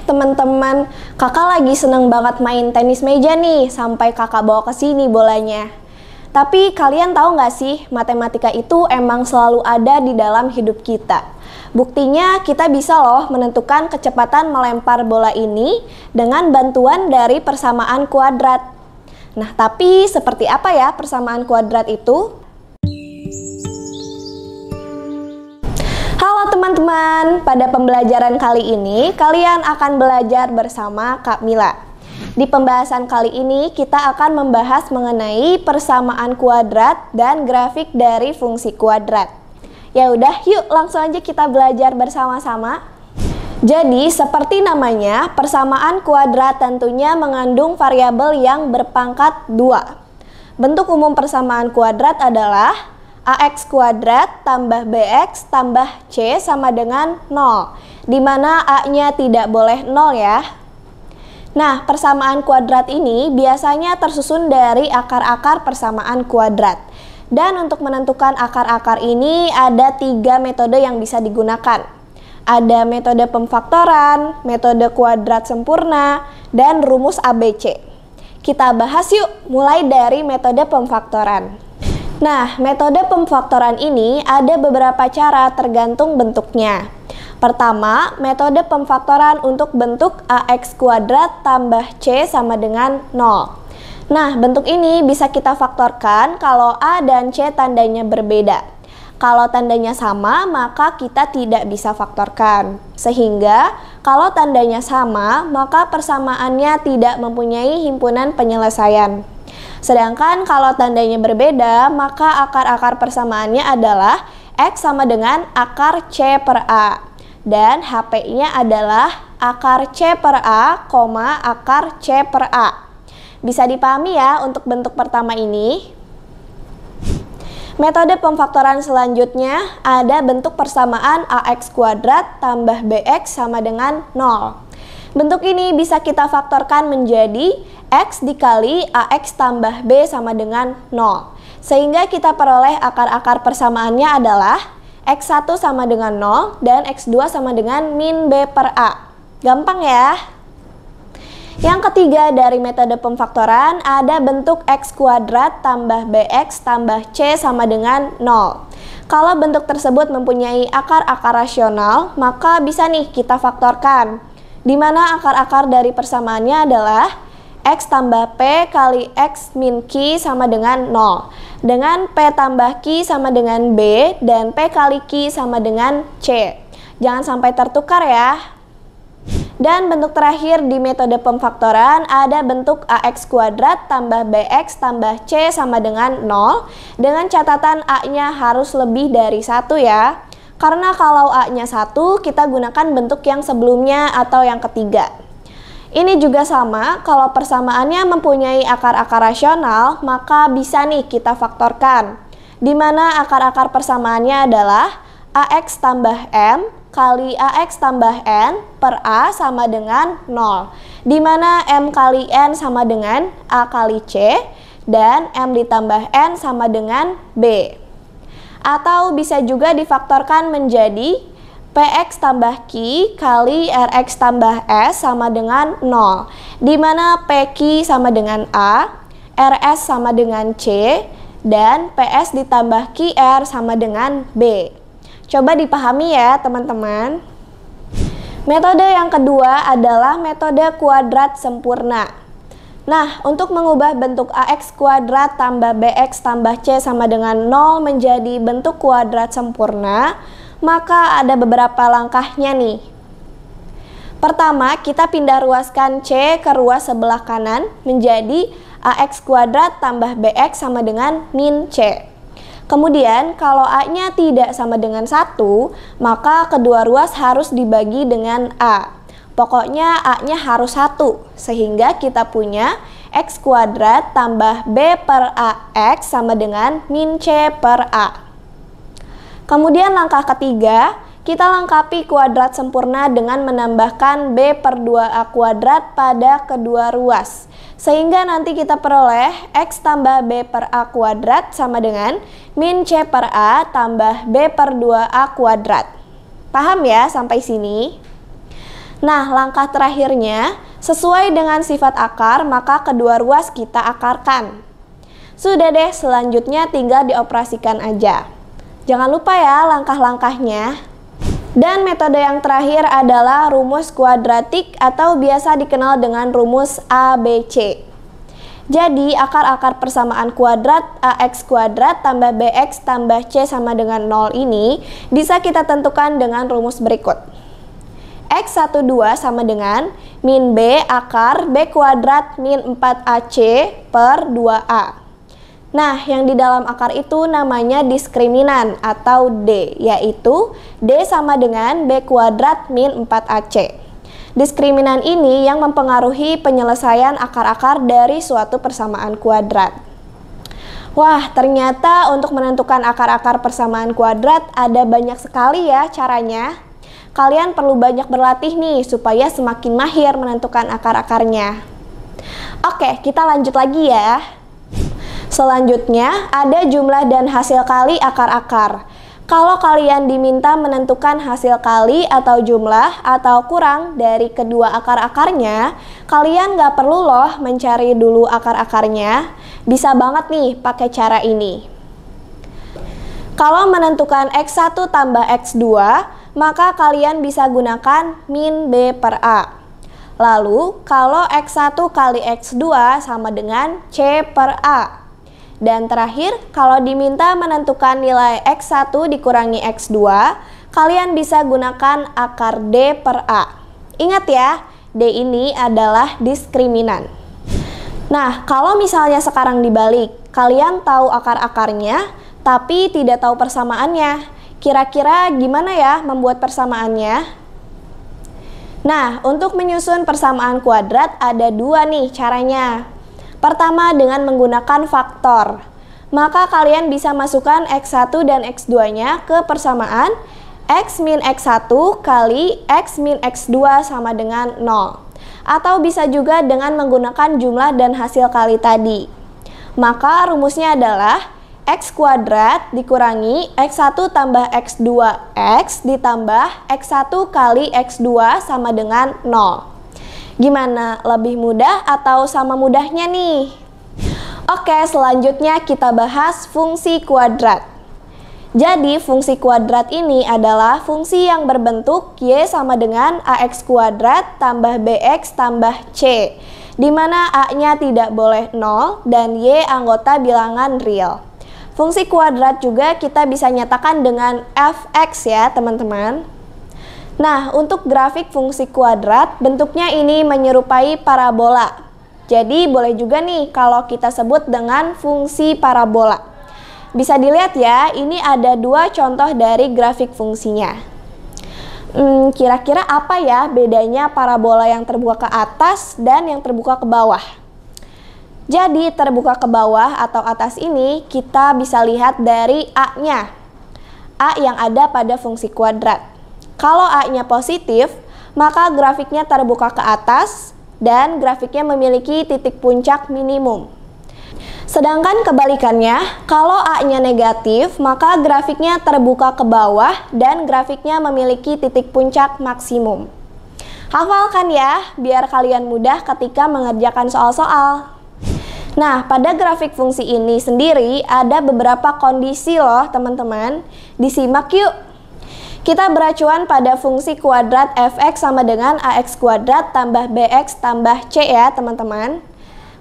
Teman-teman, kakak lagi seneng banget main tenis meja nih, sampai kakak bawa ke sini bolanya. Tapi kalian tahu nggak sih, matematika itu emang selalu ada di dalam hidup kita. Buktinya kita bisa loh menentukan kecepatan melempar bola ini dengan bantuan dari persamaan kuadrat. Nah, tapi seperti apa ya persamaan kuadrat itu? Halo teman-teman, pada pembelajaran kali ini kalian akan belajar bersama Kak Mila. Di pembahasan kali ini kita akan membahas mengenai persamaan kuadrat dan grafik dari fungsi kuadrat. Ya udah, yuk langsung aja kita belajar bersama-sama. Jadi seperti namanya, persamaan kuadrat tentunya mengandung variabel yang berpangkat 2. Bentuk umum persamaan kuadrat adalah ax kuadrat tambah bx tambah c sama dengan 0, di mana a-nya tidak boleh 0 ya. Nah, persamaan kuadrat ini biasanya tersusun dari akar-akar persamaan kuadrat. Dan untuk menentukan akar-akar ini ada 3 metode yang bisa digunakan. Ada metode pemfaktoran, metode kuadrat sempurna, dan rumus ABC. Kita bahas yuk, mulai dari metode pemfaktoran. Nah, metode pemfaktoran ini ada beberapa cara tergantung bentuknya. Pertama, metode pemfaktoran untuk bentuk ax kuadrat tambah c sama dengan 0. Nah, bentuk ini bisa kita faktorkan kalau a dan c tandanya berbeda. Kalau tandanya sama, maka kita tidak bisa faktorkan. Sehingga, kalau tandanya sama, maka persamaannya tidak mempunyai himpunan penyelesaian. Sedangkan kalau tandanya berbeda, maka akar-akar persamaannya adalah x sama dengan akar c per a. Dan HP-nya adalah akar c per a, akar c per a. Bisa dipahami ya untuk bentuk pertama ini. Metode pemfaktoran selanjutnya ada bentuk persamaan ax kuadrat tambah bx sama dengan 0. Bentuk ini bisa kita faktorkan menjadi x dikali ax tambah b sama dengan 0. Sehingga kita peroleh akar-akar persamaannya adalah x1 sama dengan 0 dan x2 sama dengan min b per a. Gampang ya? Yang ketiga dari metode pemfaktoran ada bentuk x kuadrat tambah bx tambah c sama dengan 0. Kalau bentuk tersebut mempunyai akar-akar rasional, maka bisa nih kita faktorkan. Di mana akar-akar dari persamaannya adalah x tambah p kali x min q sama dengan 0. Dengan p tambah q sama dengan b dan p kali q sama dengan c. Jangan sampai tertukar ya. Dan bentuk terakhir di metode pemfaktoran ada bentuk ax kuadrat tambah bx tambah c sama dengan 0. Dengan catatan a-nya harus lebih dari 1 ya. Karena kalau a-nya 1, kita gunakan bentuk yang sebelumnya atau yang ketiga. Ini juga sama, kalau persamaannya mempunyai akar-akar rasional, maka bisa nih kita faktorkan. Di mana akar-akar persamaannya adalah ax tambah m kali ax tambah n per a sama dengan 0. Di mana m kali n sama dengan a kali c dan m ditambah n sama dengan b. Atau bisa juga difaktorkan menjadi px tambah q kali rx tambah s sama dengan 0. Di mana pq sama dengan a, rs sama dengan c, dan ps ditambah qr sama dengan b. Coba dipahami ya teman-teman. Metode yang kedua adalah metode kuadrat sempurna. Nah, untuk mengubah bentuk ax kuadrat tambah bx tambah c sama dengan 0 menjadi bentuk kuadrat sempurna, maka ada beberapa langkahnya nih. Pertama, kita pindah ruaskan c ke ruas sebelah kanan menjadi ax kuadrat tambah bx sama dengan min c. Kemudian, kalau a-nya tidak sama dengan 1, maka kedua ruas harus dibagi dengan a. Pokoknya a-nya harus 1, sehingga kita punya x kuadrat tambah b per ax sama dengan min c per a. Kemudian langkah ketiga, kita lengkapi kuadrat sempurna dengan menambahkan b per 2a kuadrat pada kedua ruas. Sehingga nanti kita peroleh x tambah b per a kuadrat sama dengan min c per a tambah b per 2a kuadrat. Paham ya sampai sini? Nah, langkah terakhirnya, sesuai dengan sifat akar, maka kedua ruas kita akarkan. Sudah deh, selanjutnya tinggal dioperasikan aja. Jangan lupa ya langkah-langkahnya. Dan metode yang terakhir adalah rumus kuadratik atau biasa dikenal dengan rumus ABC. Jadi, akar-akar persamaan kuadrat AX kuadrat tambah BX tambah C sama dengan 0 ini bisa kita tentukan dengan rumus berikut. X12 sama dengan min B akar B kuadrat min 4AC per 2A. Nah, yang di dalam akar itu namanya diskriminan atau D, yaitu D sama dengan B kuadrat min 4AC. Diskriminan ini yang mempengaruhi penyelesaian akar-akar dari suatu persamaan kuadrat. Wah, ternyata untuk menentukan akar-akar persamaan kuadrat ada banyak sekali ya caranya. Kalian perlu banyak berlatih nih supaya semakin mahir menentukan akar-akarnya. Oke, kita lanjut lagi ya. Selanjutnya ada jumlah dan hasil kali akar-akar. Kalau kalian diminta menentukan hasil kali atau jumlah atau kurang dari kedua akar-akarnya, kalian nggak perlu loh mencari dulu akar-akarnya. Bisa banget nih pakai cara ini. Kalau menentukan X1 tambah X2, maka kalian bisa gunakan min B per A. Lalu, kalau X1 kali X2 sama dengan C per A. Dan terakhir, kalau diminta menentukan nilai X1 dikurangi X2, kalian bisa gunakan akar D per A. Ingat ya, D ini adalah diskriminan. Nah, kalau misalnya sekarang dibalik, kalian tahu akar-akarnya, tapi tidak tahu persamaannya. Kira-kira gimana ya membuat persamaannya? Nah, untuk menyusun persamaan kuadrat ada dua nih caranya. Pertama dengan menggunakan faktor. Maka kalian bisa masukkan X1 dan X2-nya ke persamaan X min X1 kali X min X2 sama dengan 0. Atau bisa juga dengan menggunakan jumlah dan hasil kali tadi. Maka rumusnya adalah X kuadrat dikurangi X1 tambah X2X ditambah X1 kali X2 sama dengan 0. Gimana? Lebih mudah atau sama mudahnya nih? Oke, selanjutnya kita bahas fungsi kuadrat. Jadi, fungsi kuadrat ini adalah fungsi yang berbentuk Y sama dengan AX kuadrat tambah BX tambah C, di mana A-nya tidak boleh 0 dan Y anggota bilangan real. Fungsi kuadrat juga kita bisa nyatakan dengan fx ya teman-teman. Nah, untuk grafik fungsi kuadrat bentuknya ini menyerupai parabola. Jadi boleh juga nih kalau kita sebut dengan fungsi parabola. Bisa dilihat ya, ini ada dua contoh dari grafik fungsinya. Kira-kira apa ya bedanya parabola yang terbuka ke atas dan yang terbuka ke bawah? Jadi terbuka ke bawah atau atas ini kita bisa lihat dari A-nya. A yang ada pada fungsi kuadrat. Kalau A-nya positif, maka grafiknya terbuka ke atas dan grafiknya memiliki titik puncak minimum. Sedangkan kebalikannya, kalau A-nya negatif, maka grafiknya terbuka ke bawah dan grafiknya memiliki titik puncak maksimum. Hafalkan ya, biar kalian mudah ketika mengerjakan soal-soal. Nah, pada grafik fungsi ini sendiri ada beberapa kondisi loh teman-teman. Disimak yuk. Kita beracuan pada fungsi kuadrat fx sama dengan ax kuadrat tambah bx tambah c ya teman-teman.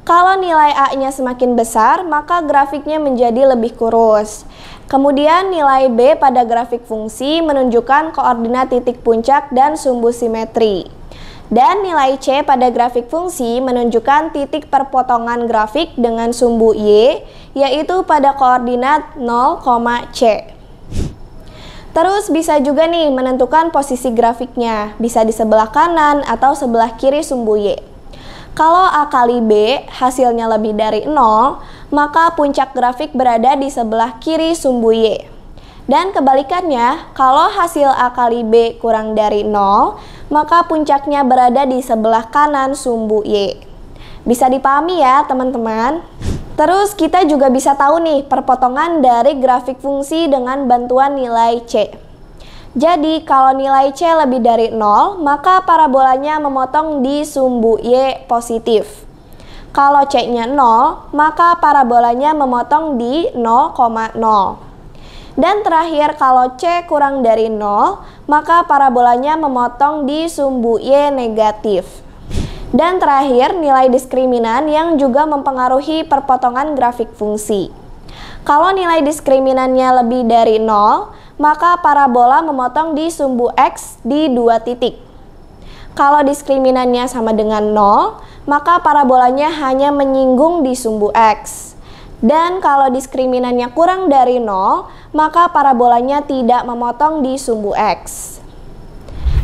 Kalau nilai A-nya semakin besar, maka grafiknya menjadi lebih kurus. Kemudian nilai B pada grafik fungsi menunjukkan koordinat titik puncak dan sumbu simetri. Dan nilai C pada grafik fungsi menunjukkan titik perpotongan grafik dengan sumbu Y, yaitu pada koordinat 0, C. Terus bisa juga nih menentukan posisi grafiknya, bisa di sebelah kanan atau sebelah kiri sumbu Y. Kalau A kali B hasilnya lebih dari 0, maka puncak grafik berada di sebelah kiri sumbu Y. Dan kebalikannya, kalau hasil A kali B kurang dari 0, maka puncaknya berada di sebelah kanan sumbu Y. Bisa dipahami ya teman-teman? Terus kita juga bisa tahu nih perpotongan dari grafik fungsi dengan bantuan nilai C. Jadi kalau nilai C lebih dari 0, maka parabolanya memotong di sumbu Y positif. Kalau C-nya 0, maka parabolanya memotong di 0,0. Dan terakhir kalau C kurang dari 0, maka parabolanya memotong di sumbu Y negatif. Dan terakhir nilai diskriminan yang juga mempengaruhi perpotongan grafik fungsi. Kalau nilai diskriminannya lebih dari 0, maka parabola memotong di sumbu X di 2 titik. Kalau diskriminannya sama dengan 0, maka parabolanya hanya menyinggung di sumbu X. Dan kalau diskriminannya kurang dari 0, maka parabolanya tidak memotong di sumbu X.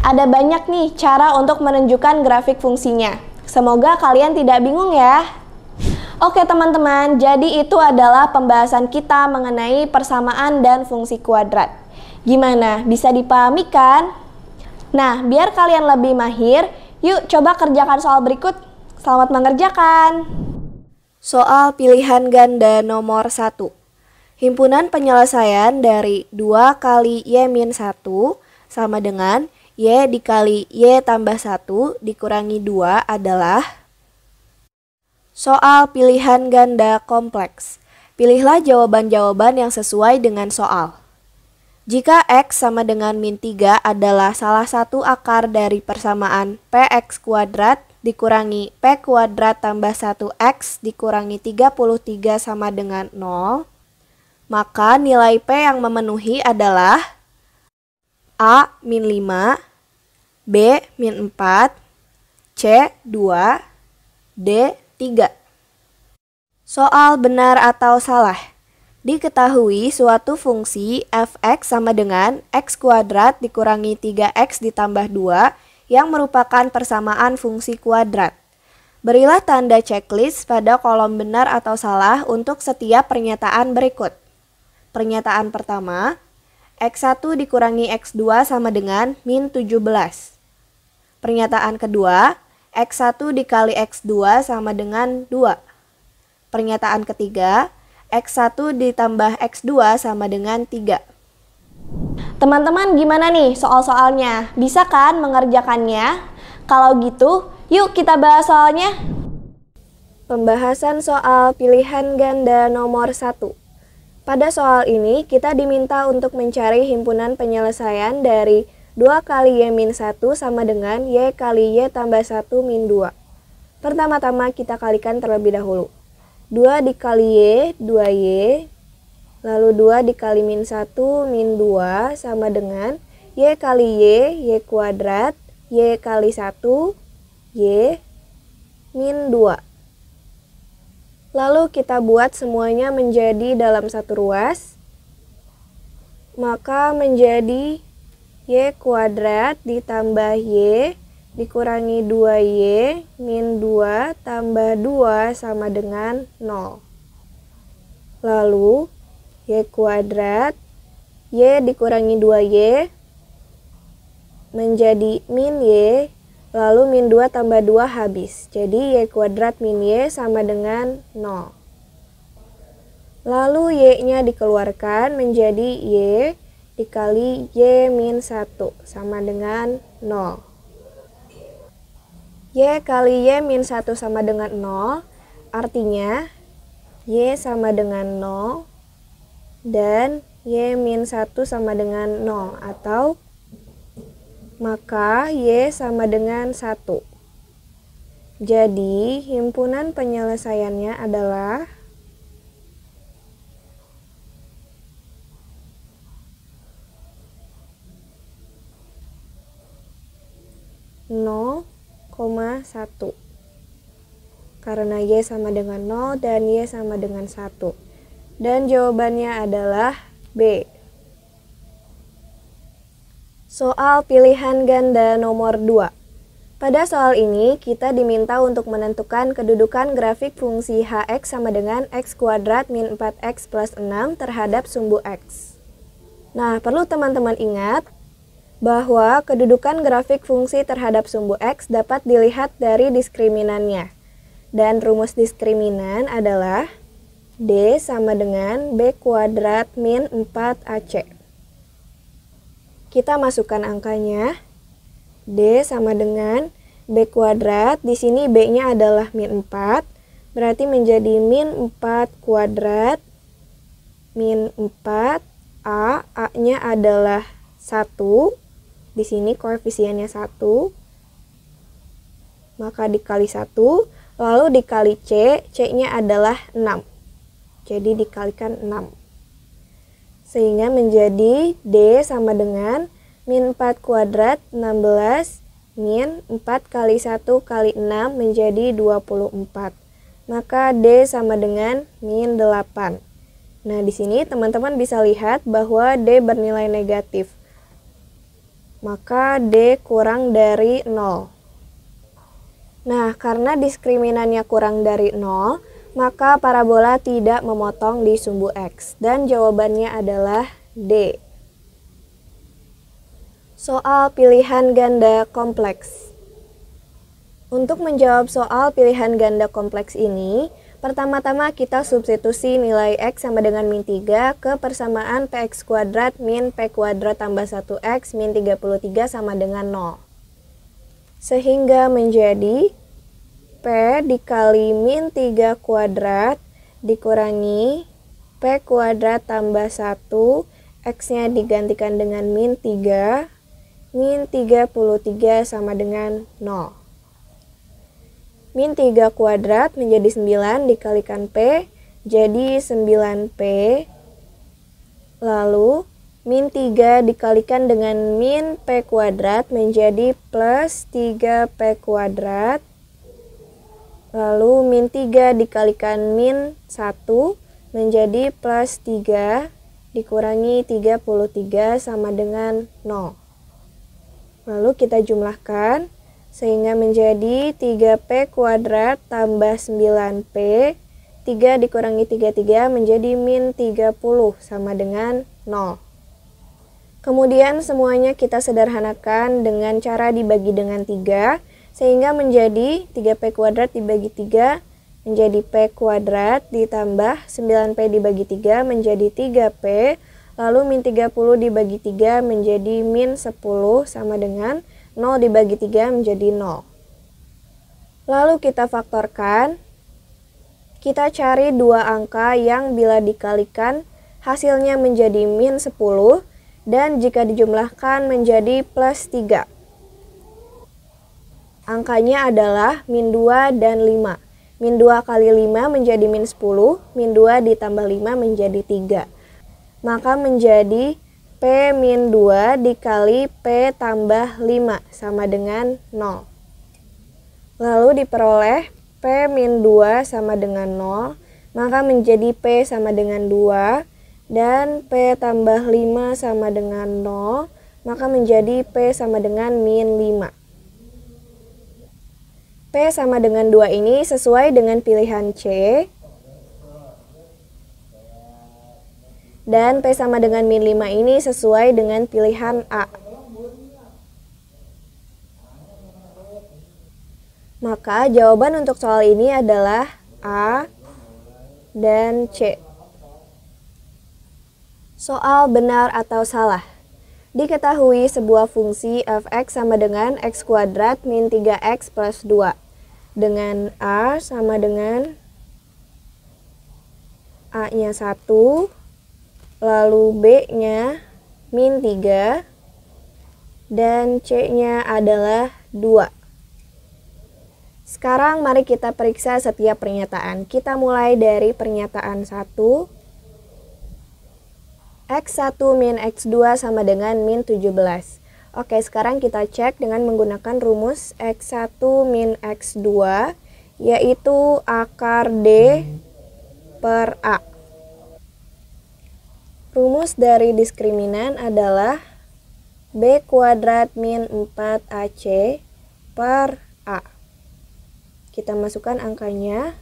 Ada banyak nih cara untuk menunjukkan grafik fungsinya. Semoga kalian tidak bingung ya. Oke teman-teman, jadi itu adalah pembahasan kita mengenai persamaan dan fungsi kuadrat. Gimana? Bisa dipahami kan? Nah, biar kalian lebih mahir, yuk coba kerjakan soal berikut. Selamat mengerjakan. Soal pilihan ganda nomor 1. Himpunan penyelesaian dari 2 kali Y-1 sama dengan Y dikali Y tambah 1 dikurangi 2 adalah soal pilihan ganda kompleks. Pilihlah jawaban-jawaban yang sesuai dengan soal. Jika X sama dengan min 3 adalah salah satu akar dari persamaan PX kuadrat dikurangi P kuadrat tambah 1X dikurangi 33 sama dengan 0, maka nilai P yang memenuhi adalah A min 5, B min 4, C 2, D 3. Soal benar atau salah. Diketahui suatu fungsi f(x) sama dengan x kuadrat dikurangi 3x ditambah 2 yang merupakan persamaan fungsi kuadrat. Berilah tanda checklist pada kolom benar atau salah untuk setiap pernyataan berikut. Pernyataan pertama, x1 dikurangi x2 sama dengan min 17. Pernyataan kedua, x1 dikali x2 sama dengan 2. Pernyataan ketiga, x1 ditambah x2 sama dengan 3. Teman-teman gimana nih soal-soalnya? Bisa kan mengerjakannya? Kalau gitu, yuk kita bahas soalnya. Pembahasan soal pilihan ganda nomor 1. Pada soal ini, kita diminta untuk mencari himpunan penyelesaian dari 2 kali Y-1 sama dengan Y kali Y tambah 1 min 2. Pertama-tama kita kalikan terlebih dahulu. 2 dikali Y, 2Y, lalu 2 dikali min 1, min 2, sama dengan Y kali Y kuadrat, Y kali 1, Y, min 2. Lalu kita buat semuanya menjadi dalam satu ruas, maka menjadi Y kuadrat ditambah Y dikurangi 2Y min 2 tambah 2 sama dengan 0. Lalu Y kuadrat Y dikurangi 2Y menjadi min Y, lalu min 2 tambah 2 habis. Jadi Y kuadrat min Y sama dengan 0. Lalu Y-nya dikeluarkan menjadi Y dikali Y min 1 sama dengan 0. Y kali Y min 1 sama dengan 0, artinya Y sama dengan 0 dan Y min 1 sama dengan 0, atau maka Y sama dengan 1. Jadi himpunan penyelesaiannya adalah 0,1 karena Y sama dengan 0 dan Y sama dengan 1. Dan jawabannya adalah B. Soal pilihan ganda nomor 2. Pada soal ini kita diminta untuk menentukan kedudukan grafik fungsi Hx sama dengan x kuadrat min 4x plus 6 terhadap sumbu X. Nah, perlu teman-teman ingat bahwa kedudukan grafik fungsi terhadap sumbu X dapat dilihat dari diskriminannya. Dan rumus diskriminan adalah D sama dengan B kuadrat min 4AC. Kita masukkan angkanya. D sama dengan B kuadrat. Di sini B-nya adalah min 4. Berarti menjadi min 4 kuadrat. Min 4 A. A-nya adalah 1. Di sini koefisiennya 1. Maka dikali 1. Lalu dikali C. C-nya adalah 6. Jadi dikalikan 6. Sehingga menjadi D sama dengan min 4 kuadrat 16 min 4 kali 1 kali 6 menjadi 24. Maka D sama dengan min 8. Nah, di sini teman-teman bisa lihat bahwa D bernilai negatif. Maka D kurang dari 0. Nah, karena diskriminannya kurang dari 0, maka parabola tidak memotong di sumbu X. Dan jawabannya adalah D. Soal pilihan ganda kompleks. Untuk menjawab soal pilihan ganda kompleks ini, pertama-tama kita substitusi nilai X sama dengan min 3 ke persamaan Px kuadrat min P kuadrat tambah 1X min 33 sama dengan 0. Sehingga menjadi P dikali min 3 kuadrat dikurangi P kuadrat tambah 1, X-nya digantikan dengan min 3, min 33 sama dengan 0. Min 3 kuadrat menjadi 9 dikalikan P, jadi 9P. Lalu min 3 dikalikan dengan min P kuadrat menjadi plus 3P kuadrat. Lalu min 3 dikalikan min 1 menjadi plus 3 dikurangi 33 sama dengan 0. Lalu kita jumlahkan sehingga menjadi 3P kuadrat tambah 9P. 3 dikurangi 33 menjadi min 30 sama dengan 0. Kemudian semuanya kita sederhanakan dengan cara dibagi dengan 3. Sehingga menjadi 3P kuadrat dibagi 3 menjadi P kuadrat ditambah 9P dibagi 3 menjadi 3P. Lalu min 30 dibagi 3 menjadi min 10 sama dengan 0 dibagi 3 menjadi 0. Lalu kita faktorkan. Kita cari dua angka yang bila dikalikan hasilnya menjadi min 10 dan jika dijumlahkan menjadi plus 3. Angkanya adalah min 2 dan 5. Min 2 kali 5 menjadi min 10, min 2 ditambah 5 menjadi 3. Maka menjadi P min 2 dikali P tambah 5 sama dengan 0. Lalu diperoleh P min 2 sama dengan 0, maka menjadi P sama dengan 2, dan P tambah 5 sama dengan 0, maka menjadi P sama dengan min 5. P sama dengan 2 ini sesuai dengan pilihan C. Dan P sama dengan min 5 ini sesuai dengan pilihan A. Maka jawaban untuk soal ini adalah A dan C. Soal benar atau salah. Diketahui sebuah fungsi f(x) sama dengan x kuadrat min 3x plus 2. Dengan A sama dengan A-nya 1, lalu B-nya min 3, dan C-nya adalah 2. Sekarang mari kita periksa setiap pernyataan. Kita mulai dari pernyataan 1. X1 min X2 sama dengan min 17. Oke, sekarang kita cek dengan menggunakan rumus X1 min X2, yaitu akar D per A. Rumus dari diskriminan adalah B kuadrat min 4AC per A. Kita masukkan angkanya.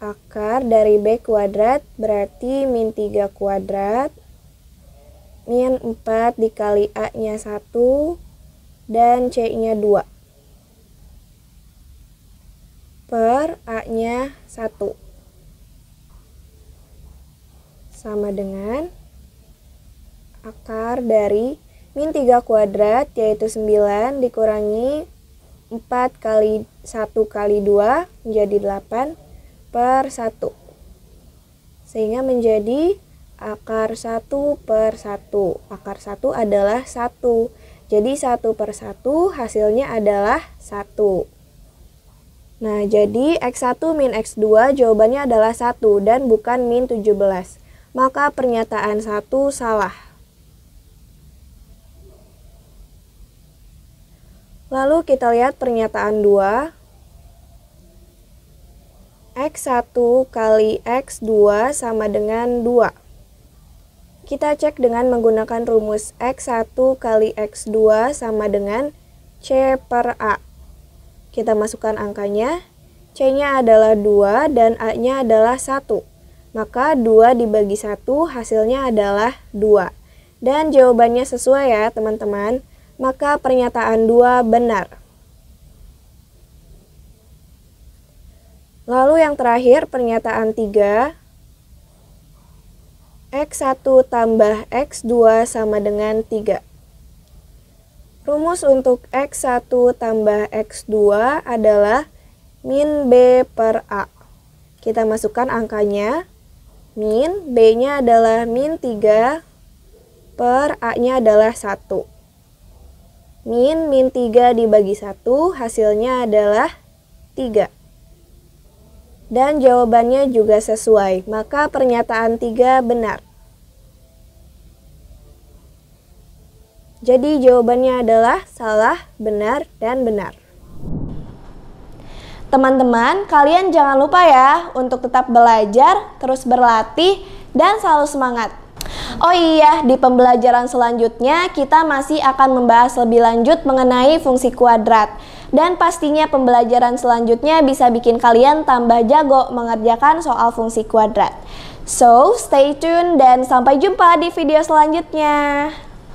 Akar dari B kuadrat berarti min 3 kuadrat. Min 4 dikali A-nya 1 dan C-nya 2 per A-nya 1 sama dengan akar dari Min 3 kuadrat yaitu 9 dikurangi 4 kali 1 kali 2 menjadi 8 per 1. Sehingga menjadi akar 1 per 1. Akar 1 adalah 1. Jadi 1 per 1 hasilnya adalah 1. Nah, jadi X1 min X2 jawabannya adalah 1 dan bukan min 17. Maka pernyataan 1 salah. Lalu kita lihat pernyataan 2. X1 kali X2 sama dengan 2. Kita cek dengan menggunakan rumus X1 kali X2 sama dengan C per A. Kita masukkan angkanya. C-nya adalah 2 dan A-nya adalah 1. Maka 2 dibagi 1 hasilnya adalah 2. Dan jawabannya sesuai ya teman-teman. Maka pernyataan 2 benar. Lalu yang terakhir pernyataan 3. X1 tambah X2 sama dengan 3. Rumus untuk X1 tambah X2 adalah min B per A. Kita masukkan angkanya. Min, B-nya adalah min 3 per A-nya adalah 1. Min 3 dibagi 1 hasilnya adalah 3. Dan jawabannya juga sesuai, maka pernyataan 3 benar. Jadi jawabannya adalah salah, benar, dan benar. Teman-teman, kalian jangan lupa ya untuk tetap belajar, terus berlatih, dan selalu semangat. Oh iya, di pembelajaran selanjutnya kita masih akan membahas lebih lanjut mengenai fungsi kuadrat. Dan pastinya pembelajaran selanjutnya bisa bikin kalian tambah jago mengerjakan soal fungsi kuadrat. So, stay tune dan sampai jumpa di video selanjutnya.